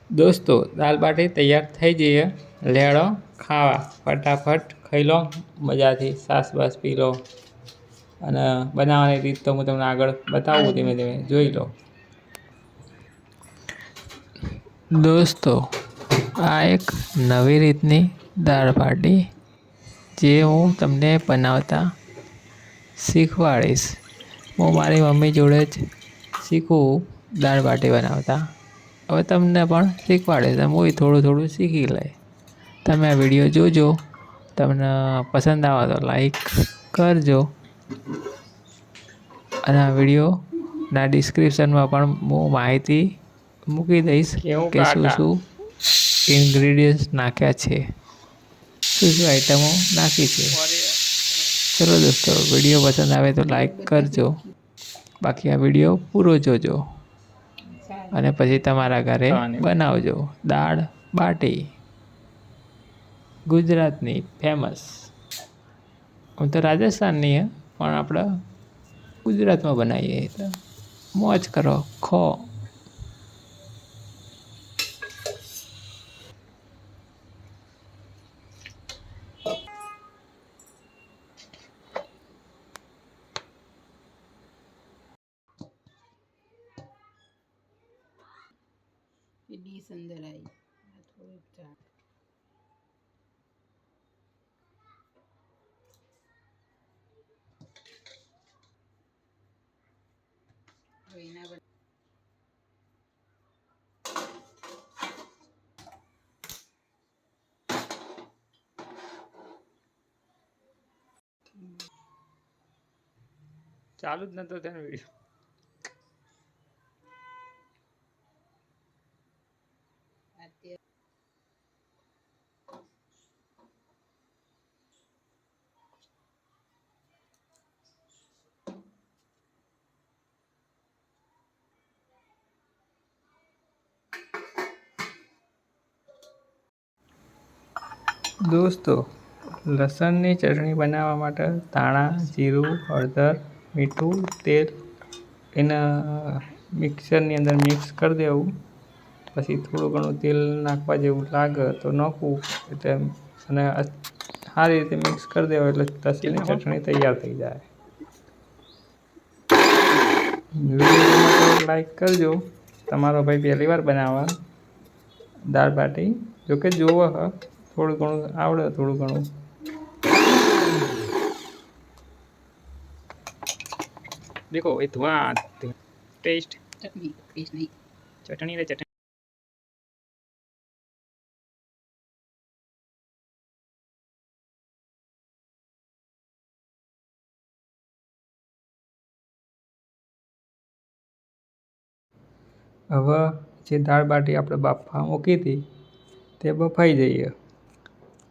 દોસ્તો, દાલ બાટી તૈયાર થઈ જઈએ. લેડો ખાવા, ફટાફટ ખાઈ લો મજાથી, સાસ બાસ પી લો. અને બનાવવાની રીત તો હું તમને આગળ બતાવું, ધીમે ધીમે જોઈ લો. દોસ્તો, આ એક નવી રીતની દાળ બાટી જે હું તમને બનાવતા શીખવાડીશ. હું મારી મમ્મી જોડે જ શીખું દાળ બાટી બનાવતા. હવે તમને પણ શીખવાડીશ. હું થોડું થોડું શીખી લઈ. તમે આ વિડીયો જોજો. તમને પસંદ આવે તો લાઈક કરજો. અને આ વિડીયોના ડિસ્ક્રિપ્શનમાં પણ હું માહિતી મૂકી દઈશ કે શું શું ઇન્ગ્રીડિયન્ટ્સ નાખ્યા છે, શું શું આઈટમો નાખી છે. ચલો દોસ્તો, વિડીયો પસંદ આવે તો લાઈક કરજો. બાકી આ વિડીયો પૂરો જોજો અને પછી તમારા ઘરે બનાવજો. દાળ બાટી ગુજરાતની ફેમસ. હું તો રાજસ્થાનની હે, પણ આપણે ગુજરાતમાં બનાવીએ તો મોજ કરો, ખો. ડીશ અંદર આવી થોડુંક ચા એના ચાલુ જ નતો તેનો વિડીયો. દોસ્તો, લસણની ચટણી બનાવવા માટે ધાણા, જીરું, હળદર, મીઠું, તેલ એના મિક્સરની અંદર મિક્સ કરી દેવું. પછી થોડું ઘણું તેલ નાખવા જેવું લાગે તો નાખવું. એટલે અને સારી રીતે મિક્સ કરી દેવું એટલે લસણની ચટણી તૈયાર થઈ જાય. વિડીયો લાઈક કરજો. તમારો ભાઈ પહેલી વાર બનાવવા દાળ બાટી, જોકે જોવો થોડું ઘણું આવડે, થોડું ઘણું. देखो ये धुआं टेस्ट ચટણી ટેસ્ટ નહીં चटनी रे चटनी. હવે જે દાળ બાટી આપણે બાફવા મૂકી હતી તે બફાઈ જઈએ.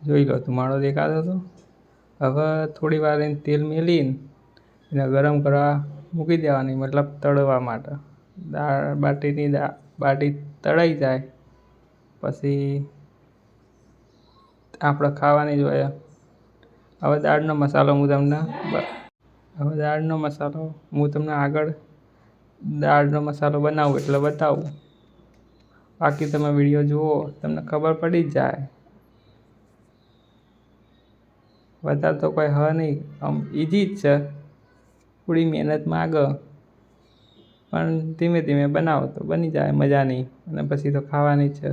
જોઈ લો, ધુમાડો દેખાતો હતો. હવે થોડી વાર એને તેલ મેલીને એને ગરમ કરવા મૂકી દેવાની, મતલબ તળવા માટે. દાળ બાટી તળાઈ જાય પછી આપણે ખાવાની જ હોય. હવે દાળનો મસાલો હું તમને આગળ દાળનો મસાલો બનાવું એટલે બતાવું. બાકી તમે વિડીયો જુઓ, તમને ખબર પડી જ જાય. વધારે તો કોઈ હ નહીં, આમ ઇઝી જ છે. થોડી મહેનત માગે પણ ધીમે ધીમે બનાવો તો બની જાય મજાની. અને પછી તો ખાવાની જ છે.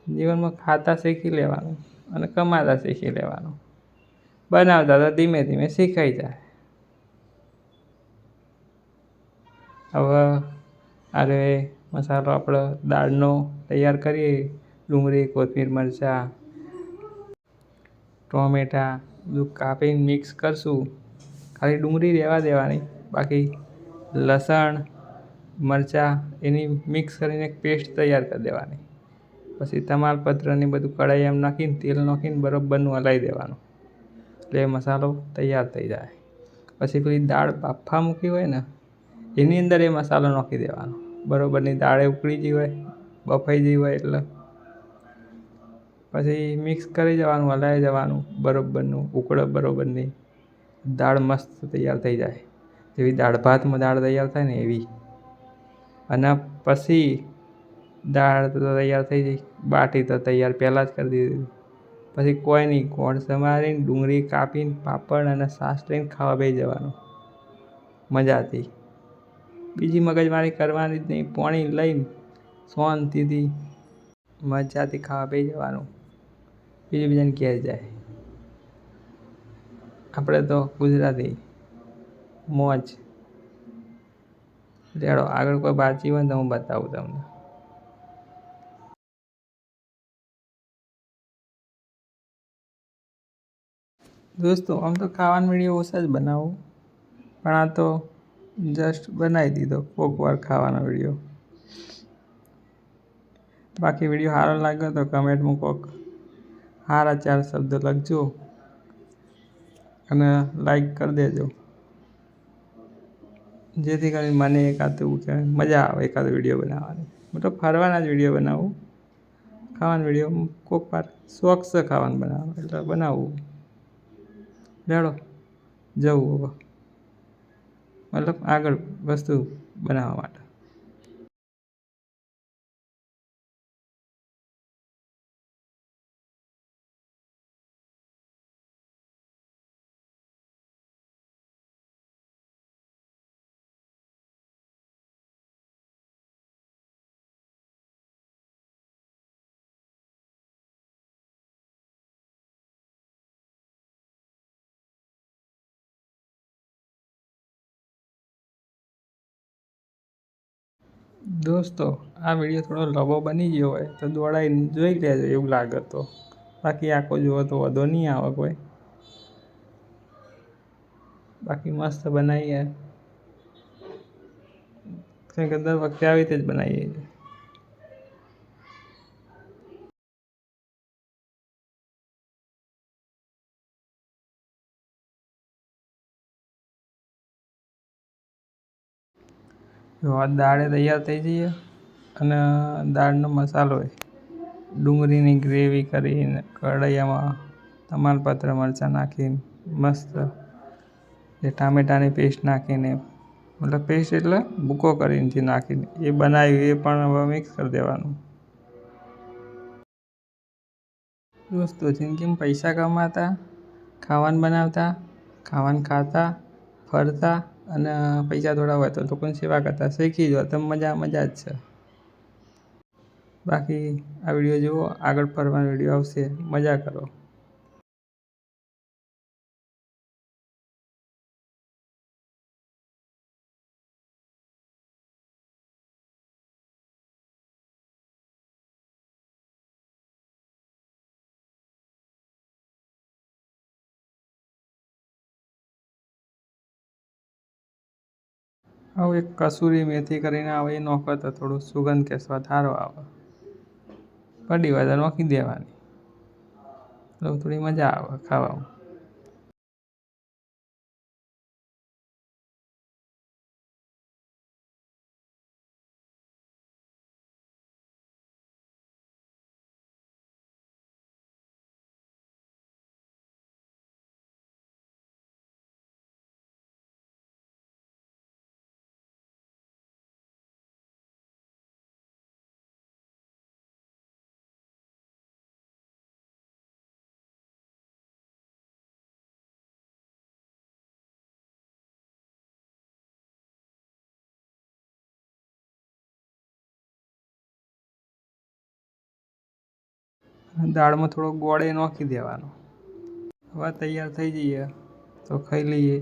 જીવનમાં ખાતા શીખી લેવાનું અને કમાતા શીખી લેવાનું. બનાવતા તો ધીમે ધીમે શીખાઈ જાય. હવે આરે મસાલો આપણે દાળનો તૈયાર કરીએ. ડુંગળી, કોથમીર, મરચાં, ટોમેટાં બધું કાપીને મિક્સ કરશું. ખાલી ડુંગળી રહેવા દેવાની, બાકી લસણ, મરચાં એની મિક્સ કરીને એક પેસ્ટ તૈયાર કરી દેવાની. પછી તમાલપત્રની બધું કઢાઈ એમ નાખીને તેલ નાખીને બરાબરનું હલાવી દેવાનું. એટલે મસાલો તૈયાર થઈ જાય. પછી પેલી દાળ બાફવા મૂકી હોય ને એની અંદર એ મસાલો નાખી દેવાનો. બરાબરની દાળે ઉકળી ગઈ હોય, બફાઈ ગઈ હોય એટલે પછી મિક્સ કરી જવાનું, હલાવી જવાનું બરાબરનું. ઉકળે બરાબરની દાળ મસ્ત તૈયાર થઈ જાય. જેવી દાળ ભાતમાં દાળ તૈયાર થાય ને એવી. અને પછી દાળ તો તૈયાર થઈ ગઈ, બાટી તો તૈયાર પહેલાં જ કરી દીધી. પછી કોઈ નહીં, ગોળ સમારીને ડુંગળી કાપીને પાપડ અને છાશ લઈને ખાવા બેસી જવાનું મજાથી. બીજી મગજમારી કરવાની જ નહીં, પાણી લઈને શાંતિથી મજાથી ખાવા બેસી જવાનું. બીજું બીજાને ઘેર જાય. આપણે તો ગુજરાતી મોજ. લેડો આગળ કોઈ બાકી હોય ને તો હું બતાવું તમને. દોસ્તો આમ તો ખાવાનો વિડીયો ઓછા જ બનાવું, પણ આ તો જસ્ટ બનાવી દીધો કોક વાર ખાવાનો વિડીયો. બાકી વિડીયો સારો લાગ્યો તો કમેન્ટમાં કોક સારા 4 શબ્દ લખજો અને લાઈક કરી દેજો, જેથી કરીને મને એકાદું કે મજા આવે એકાદો વિડીયો બનાવવાની. હું તો ફરવાના જ વિડીયો બનાવું, ખાવાનો વિડીયો કોક વાર શોખ છે ખાવાનું બનાવવાનું એટલે બનાવવું. લેડો જવું હવે, મતલબ આગળ વસ્તુ બનાવવા માટે. દોસ્તો આ વિડીયો થોડો લાંબો બની ગયો હોય તો દોડાઈને જોઈ લેજો એવું લાગે તો, બાકી આખો જુઓ તો વધો નહીં આવે કોઈ. બાકી મસ્ત બનાવીએ, કંઈક દર વખતે આવી રીતે જ બનાવીએ. દાળે તૈયાર થઈ જઈએ અને દાળનો મસાલો હોય, ડુંગળીની ગ્રેવી કરીને કઢાઈમાં તમાલપત્ર મરચાં નાખીને મસ્ત એ ટામેટાની પેસ્ટ નાખીને, મતલબ પેસ્ટ એટલે ભૂકો કરીને જે નાખીને એ બનાવ્યું એ પણ હવે મિક્સ કરી દેવાનું. દોસ્તો જિંદગીમાં પૈસા કમાતા, ખાવાનું બનાવતા, ખાવાનું ખાતા, ફરતા અને પૈસા થોડા હોય તો લોકોની સેવા કરતા શીખી જાઓ તો મજા જ છે. બાકી આ વિડીયો જુઓ, આગળ ફરવાનો વિડીયો આવશે, મજા કરો. હવે એક કસૂરી મેથી કરીને આવે એ નાખો તો થોડું સુગંધ કે સ્વાદ સારો આવે. પડી હોય તો નાખી દેવાની, તો થોડી મજા આવે ખાવામાં. દાળમાં થોડો ગોળ નાખી દેવાનો. હવે તૈયાર થઈ જઈએ તો ખાઈ લઈએ.